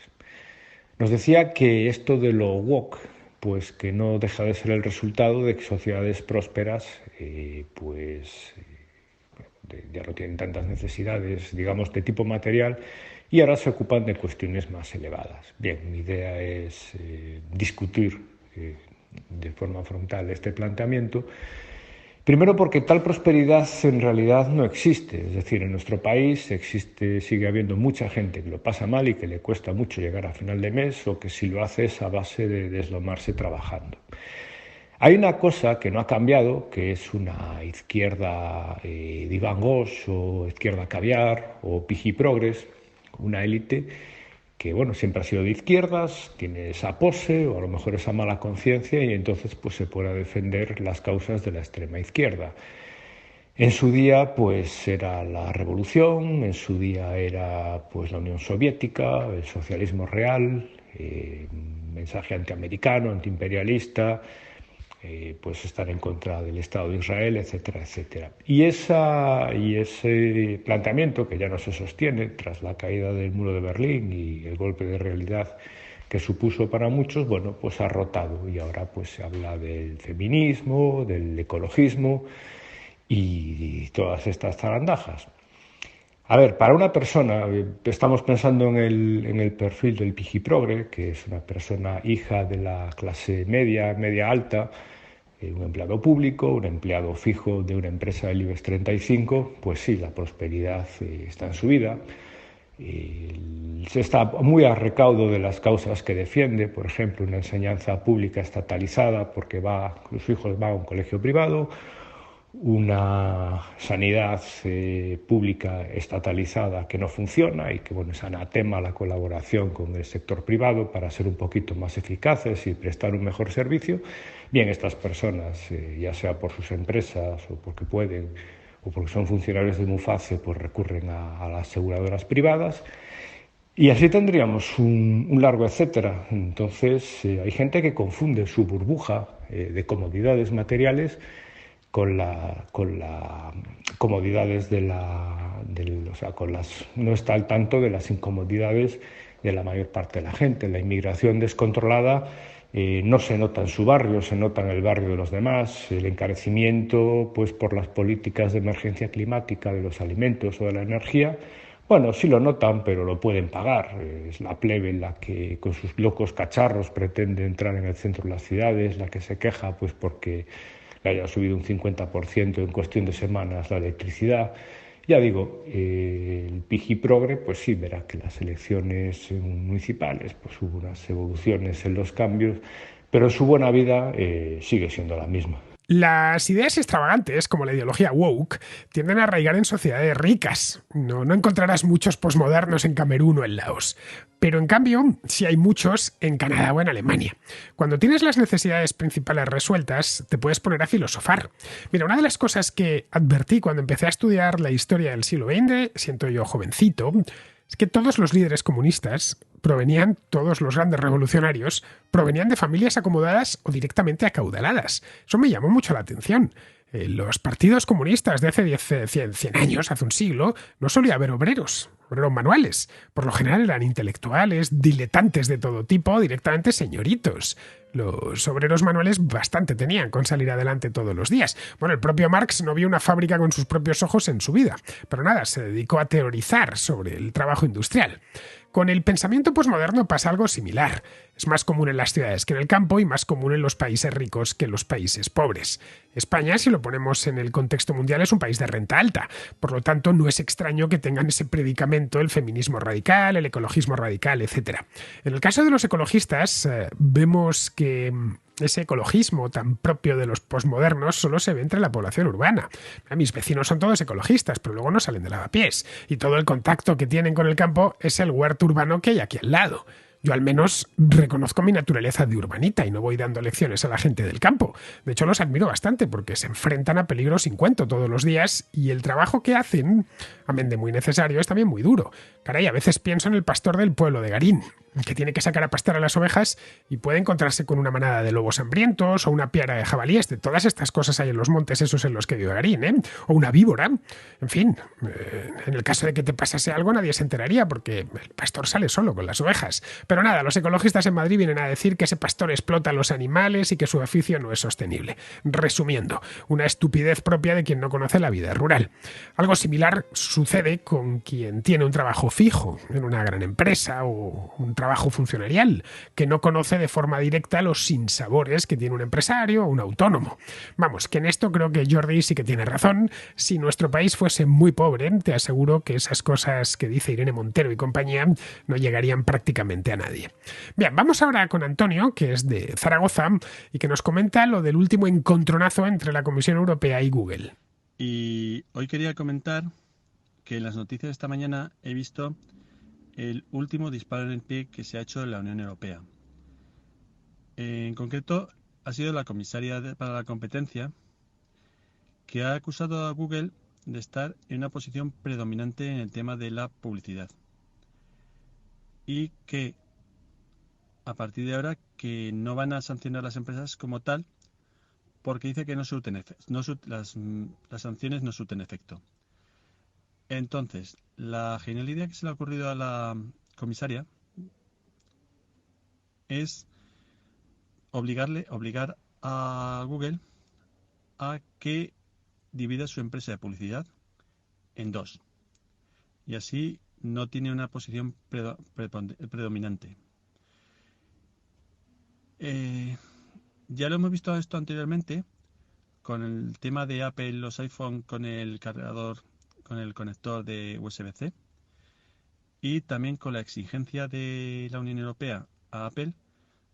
S3: Nos decía que esto de lo woke pues que no deja de ser el resultado de que sociedades prósperas ya no tienen tantas necesidades, digamos, de tipo material, y ahora se ocupan de cuestiones más elevadas. Bien, mi idea es discutir de forma frontal este planteamiento. Primero porque tal prosperidad en realidad no existe, es decir, en nuestro país sigue habiendo mucha gente que lo pasa mal y que le cuesta mucho llegar a final de mes, o que si lo hace es a base de deslomarse trabajando. Hay una cosa que no ha cambiado, que es una izquierda divan-gauche o izquierda caviar o pijiprogres, una élite que siempre ha sido de izquierdas, tiene esa pose o a lo mejor esa mala conciencia, y entonces pues se puede defender las causas de la extrema izquierda. En su día pues era la revolución, en su día era pues la Unión Soviética, el socialismo real, mensaje antiamericano, antiimperialista, pues estar en contra del Estado de Israel, etcétera, etcétera. Y ese planteamiento, que ya no se sostiene tras la caída del muro de Berlín y el golpe de realidad que supuso para muchos, pues ha rotado, y ahora pues se habla del feminismo, del ecologismo y todas estas zarandajas. A ver, para una persona, estamos pensando en el perfil del pijiprogre, que es una persona hija de la clase media alta, un empleado público, un empleado fijo de una empresa del IBEX 35, pues sí, la prosperidad está en su vida. Se está muy a recaudo de las causas que defiende, por ejemplo, una enseñanza pública estatalizada porque sus hijos van a un colegio privado, una sanidad pública estatalizada que no funciona y que es anatema la colaboración con el sector privado para ser un poquito más eficaces y prestar un mejor servicio. Bien, estas personas, ya sea por sus empresas o porque pueden o porque son funcionarios de Muface, pues recurren a las aseguradoras privadas, y así tendríamos un largo etcétera. Entonces hay gente que confunde su burbuja de comodidades materiales con las comodidades no está al tanto de las incomodidades de la mayor parte de la gente. La inmigración descontrolada no se nota en su barrio, se nota en el barrio de los demás. El encarecimiento, pues por las políticas de emergencia climática de los alimentos o de la energía, sí lo notan, pero lo pueden pagar. Es la plebe la que con sus locos cacharros pretende entrar en el centro de las ciudades, la que se queja pues porque le haya subido un 50% en cuestión de semanas la electricidad. Ya digo, el pijiprogre, pues sí, verá que las elecciones municipales pues hubo unas evoluciones en los cambios, pero su buena vida sigue siendo la misma.
S1: Las ideas extravagantes, como la ideología woke, tienden a arraigar en sociedades ricas. No encontrarás muchos posmodernos en Camerún o en Laos. Pero en cambio, sí hay muchos en Canadá o en Alemania. Cuando tienes las necesidades principales resueltas, te puedes poner a filosofar. Mira, una de las cosas que advertí cuando empecé a estudiar la historia del siglo XX, siento yo jovencito, es que todos los líderes comunistas todos los grandes revolucionarios, provenían de familias acomodadas o directamente acaudaladas. Eso me llamó mucho la atención. Los partidos comunistas de hace 100 años, hace un siglo, no solía haber obreros manuales. Por lo general eran intelectuales, diletantes de todo tipo, directamente señoritos. Los obreros manuales bastante tenían con salir adelante todos los días. El propio Marx no vio una fábrica con sus propios ojos en su vida, pero nada, se dedicó a teorizar sobre el trabajo industrial. Con el pensamiento posmoderno pasa algo similar. Es más común en las ciudades que en el campo y más común en los países ricos que en los países pobres. España, si lo ponemos en el contexto mundial, es un país de renta alta. Por lo tanto, no es extraño que tengan ese predicamento el feminismo radical, el ecologismo radical, etc. En el caso de los ecologistas, vemos que ese ecologismo tan propio de los posmodernos solo se ve entre la población urbana. Mis vecinos son todos ecologistas, pero luego no salen de lavapiés. Y todo el contacto que tienen con el campo es el huerto urbano que hay aquí al lado. Yo al menos reconozco mi naturaleza de urbanita y no voy dando lecciones a la gente del campo. De hecho, los admiro bastante porque se enfrentan a peligros sin cuento todos los días y el trabajo que hacen, amén de muy necesario, es también muy duro. Caray, a veces pienso en el pastor del pueblo de Garín. que tiene que sacar a pastar a las ovejas y puede encontrarse con una manada de lobos hambrientos o una piara de jabalíes. De todas estas cosas hay en los montes esos en los que vive Garín, ¿eh? O una víbora. En fin, en el caso de que te pasase algo nadie se enteraría porque el pastor sale solo con las ovejas. Pero nada, los ecologistas en Madrid vienen a decir que ese pastor explota a los animales y que su oficio no es sostenible. Resumiendo, una estupidez propia de quien no conoce la vida rural. Algo similar sucede con quien tiene un trabajo fijo en una gran empresa o un trabajo funcionarial, que no conoce de forma directa los sinsabores que tiene un empresario o un autónomo. Vamos, que en esto creo que Jordi sí que tiene razón. Si nuestro país fuese muy pobre, te aseguro que esas cosas que dice Irene Montero y compañía no llegarían prácticamente a nadie. Bien, vamos ahora con Antonio, que es de Zaragoza y que nos comenta lo del último encontronazo entre la Comisión Europea y Google.
S4: Y hoy quería comentar que en las noticias de esta mañana he visto el último disparo en el pie que se ha hecho en la Unión Europea. En concreto, ha sido la comisaria para la competencia que ha acusado a Google de estar en una posición predominante en el tema de la publicidad y que a partir de ahora que no van a sancionar a las empresas como tal porque dice que las sanciones no surten efecto. Entonces, la genial idea que se le ha ocurrido a la comisaria es obligar a Google a que divida su empresa de publicidad en dos. Y así no tiene una posición predominante. Ya lo hemos visto esto anteriormente con el tema de Apple, los iPhone con el cargador, con el conector de USB-C y también con la exigencia de la Unión Europea a Apple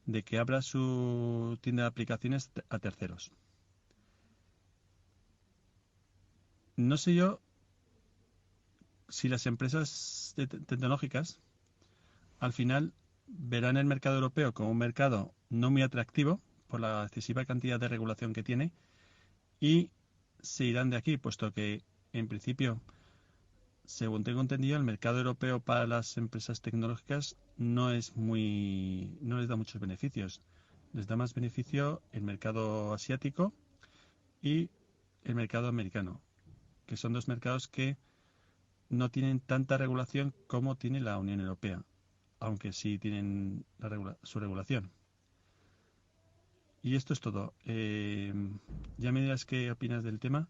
S4: de que abra su tienda de aplicaciones a terceros. No sé yo si las empresas tecnológicas al final verán el mercado europeo como un mercado no muy atractivo por la excesiva cantidad de regulación que tiene y se irán de aquí, puesto que en principio, según tengo entendido, el mercado europeo para las empresas tecnológicas no les da muchos beneficios. Les da más beneficio el mercado asiático y el mercado americano, que son dos mercados que no tienen tanta regulación como tiene la Unión Europea, aunque sí tienen su regulación. Y esto es todo. Ya me dirás qué opinas del tema.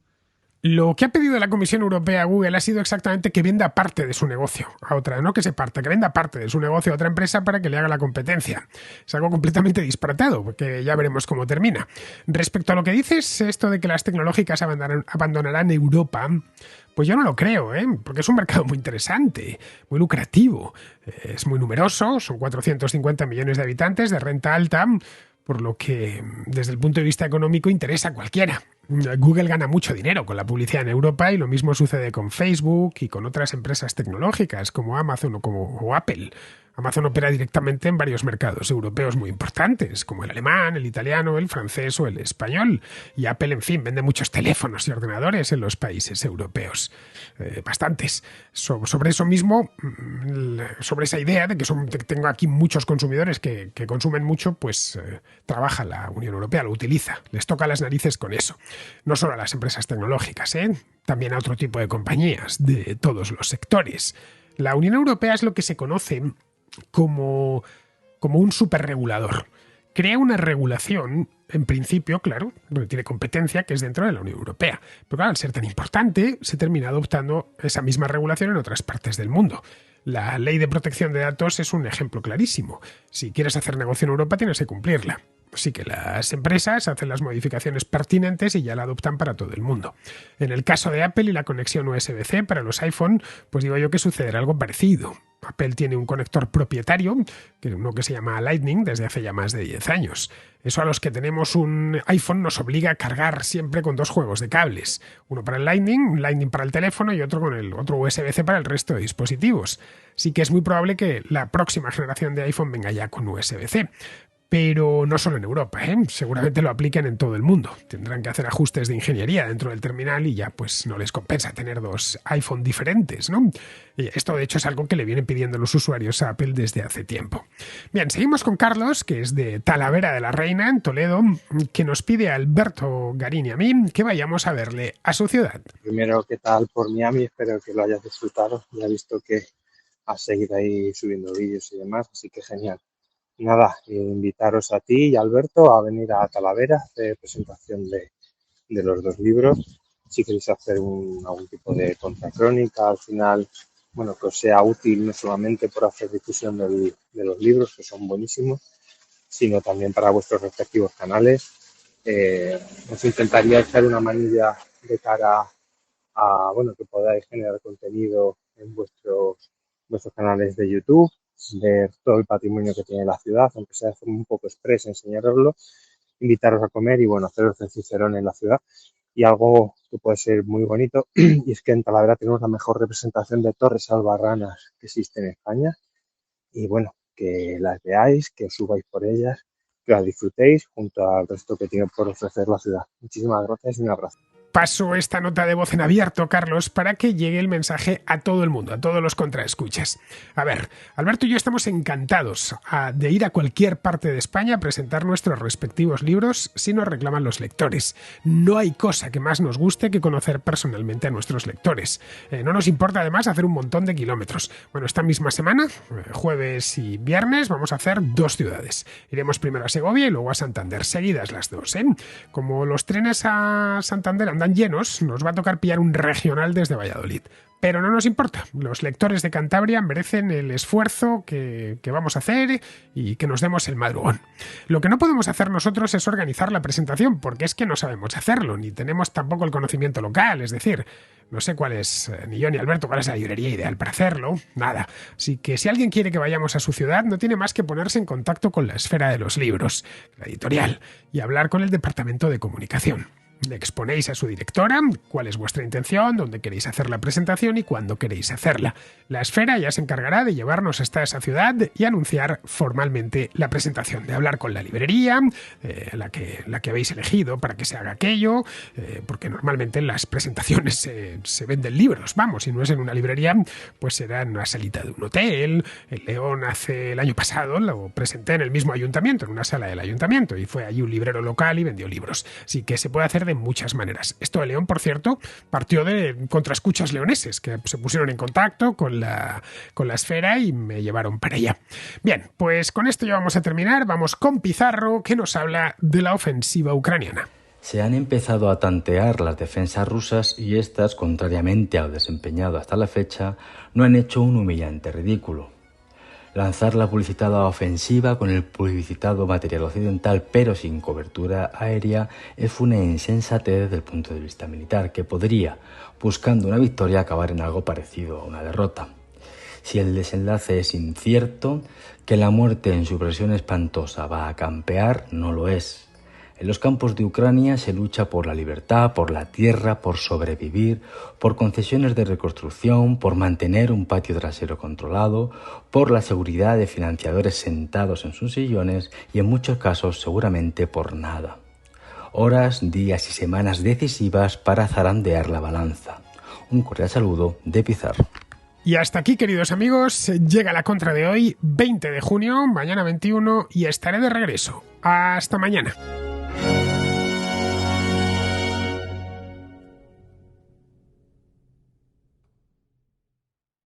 S1: Lo que ha pedido la Comisión Europea a Google ha sido exactamente que venda parte de su negocio a otra, no que se parta, que venda parte de su negocio a otra empresa para que le haga la competencia. Es algo completamente disparatado, porque ya veremos cómo termina. Respecto a lo que dices, esto de que las tecnológicas abandonarán Europa, pues yo no lo creo, porque es un mercado muy interesante, muy lucrativo, es muy numeroso, son 450 millones de habitantes de renta alta, por lo que desde el punto de vista económico interesa a cualquiera. Google gana mucho dinero con la publicidad en Europa y lo mismo sucede con Facebook y con otras empresas tecnológicas como Amazon o Apple. Amazon opera directamente en varios mercados europeos muy importantes, como el alemán, el italiano, el francés o el español. Y Apple, en fin, vende muchos teléfonos y ordenadores en los países europeos. Bastantes. Sobre eso mismo, sobre esa idea de que tengo aquí muchos consumidores que consumen mucho, pues trabaja la Unión Europea, lo utiliza. Les toca las narices con eso. No solo a las empresas tecnológicas, también a otro tipo de compañías de todos los sectores. La Unión Europea es lo que se conoce como un superregulador. Crea una regulación, en principio, claro, donde tiene competencia, que es dentro de la Unión Europea. Pero claro, al ser tan importante, se termina adoptando esa misma regulación en otras partes del mundo. La ley de protección de datos es un ejemplo clarísimo. Si quieres hacer negocio en Europa, tienes que cumplirla. Así que las empresas hacen las modificaciones pertinentes y ya la adoptan para todo el mundo. En el caso de Apple y la conexión USB-C para los iPhone, pues digo yo que sucederá algo parecido. Apple tiene un conector propietario, uno que se llama Lightning, desde hace ya más de 10 años. Eso a los que tenemos un iPhone nos obliga a cargar siempre con dos juegos de cables. Uno para el Lightning, un Lightning para el teléfono y otro con el otro USB-C para el resto de dispositivos. Sí que es muy probable que la próxima generación de iPhone venga ya con USB-C. Pero no solo en Europa, ¿eh? Seguramente lo apliquen en todo el mundo. Tendrán que hacer ajustes de ingeniería dentro del terminal y ya pues no les compensa tener dos iPhone diferentes, ¿no? Y esto de hecho es algo que le vienen pidiendo los usuarios a Apple desde hace tiempo. Bien, seguimos con Carlos, que es de Talavera de la Reina, en Toledo, que nos pide a Alberto Garín y a mí que vayamos a verle a su ciudad.
S5: Primero, ¿qué tal por Miami? Espero que lo hayas disfrutado. Ya he visto que has seguido ahí subiendo vídeos y demás, así que genial. Nada, invitaros a ti y a Alberto a venir a Talavera a hacer presentación de los dos libros. Si queréis hacer algún tipo de contracrónica, al final, bueno, que os sea útil no solamente por hacer difusión de los libros, que son buenísimos, sino también para vuestros respectivos canales. Os intentaría echar una manilla de cara a, bueno, que podáis generar contenido en vuestros canales de YouTube, ver todo el patrimonio que tiene la ciudad, aunque sea de forma un poco expresa, enseñaroslo, invitaros a comer y, bueno, haceros el cicerón en la ciudad. Y algo que puede ser muy bonito, y es que en Talavera tenemos la mejor representación de torres albarranas que existe en España. Y, bueno, que las veáis, que os subáis por ellas, que las disfrutéis junto al resto que tiene por ofrecer la ciudad. Muchísimas gracias y un abrazo.
S1: Paso esta nota de voz en abierto, Carlos, para que llegue el mensaje a todo el mundo, a todos los contraescuchas. A ver, Alberto y yo estamos encantados de ir a cualquier parte de España a presentar nuestros respectivos libros si nos reclaman los lectores. No hay cosa que más nos guste que conocer personalmente a nuestros lectores. No nos importa además hacer un montón de kilómetros. Bueno, esta misma semana, jueves y viernes, vamos a hacer 2 ciudades. Iremos primero a Segovia y luego a Santander, seguidas las 2, ¿eh? Como los trenes a Santander andan llenos, nos va a tocar pillar un regional desde Valladolid. Pero no nos importa, los lectores de Cantabria merecen el esfuerzo que vamos a hacer y que nos demos el madrugón. Lo que no podemos hacer nosotros es organizar la presentación, porque es que no sabemos hacerlo, ni tenemos tampoco el conocimiento local, es decir, no sé cuál es, ni yo ni Alberto, cuál es la librería ideal para hacerlo, nada. Así que si alguien quiere que vayamos a su ciudad, no tiene más que ponerse en contacto con la Esfera de los Libros, la editorial, y hablar con el departamento de comunicación. Le exponéis a su directora cuál es vuestra intención, dónde queréis hacer la presentación y cuándo queréis hacerla. La Esfera ya se encargará de llevarnos hasta esa ciudad y anunciar formalmente la presentación, de hablar con la librería, la que habéis elegido para que se haga aquello, porque normalmente en las presentaciones se venden libros, vamos, si no es en una librería, pues será en una salita de un hotel. El León el año pasado lo presenté en el mismo ayuntamiento, en una sala del ayuntamiento, y fue allí un librero local y vendió libros. Así que se puede hacer de muchas maneras. Esto de León, por cierto, partió de contraescuchas leoneses que se pusieron en contacto con la Esfera y me llevaron para allá. Bien, pues con esto ya vamos a terminar. Vamos con Pizarro, que nos habla de la ofensiva ucraniana.
S6: Se han empezado a tantear las defensas rusas y estas, contrariamente a lo desempeñado hasta la fecha, no han hecho un humillante ridículo. Lanzar la publicitada ofensiva con el publicitado material occidental pero sin cobertura aérea es una insensatez desde el punto de vista militar que podría, buscando una victoria, acabar en algo parecido a una derrota. Si el desenlace es incierto, que la muerte en su versión espantosa va a campear, no lo es. En los campos de Ucrania se lucha por la libertad, por la tierra, por sobrevivir, por concesiones de reconstrucción, por mantener un patio trasero controlado, por la seguridad de financiadores sentados en sus sillones y en muchos casos seguramente por nada. Horas, días y semanas decisivas para zarandear la balanza. Un cordial saludo de Pizarro.
S1: Y hasta aquí, queridos amigos, llega la contra de hoy, 20 de junio, mañana 21, y estaré de regreso. Hasta mañana.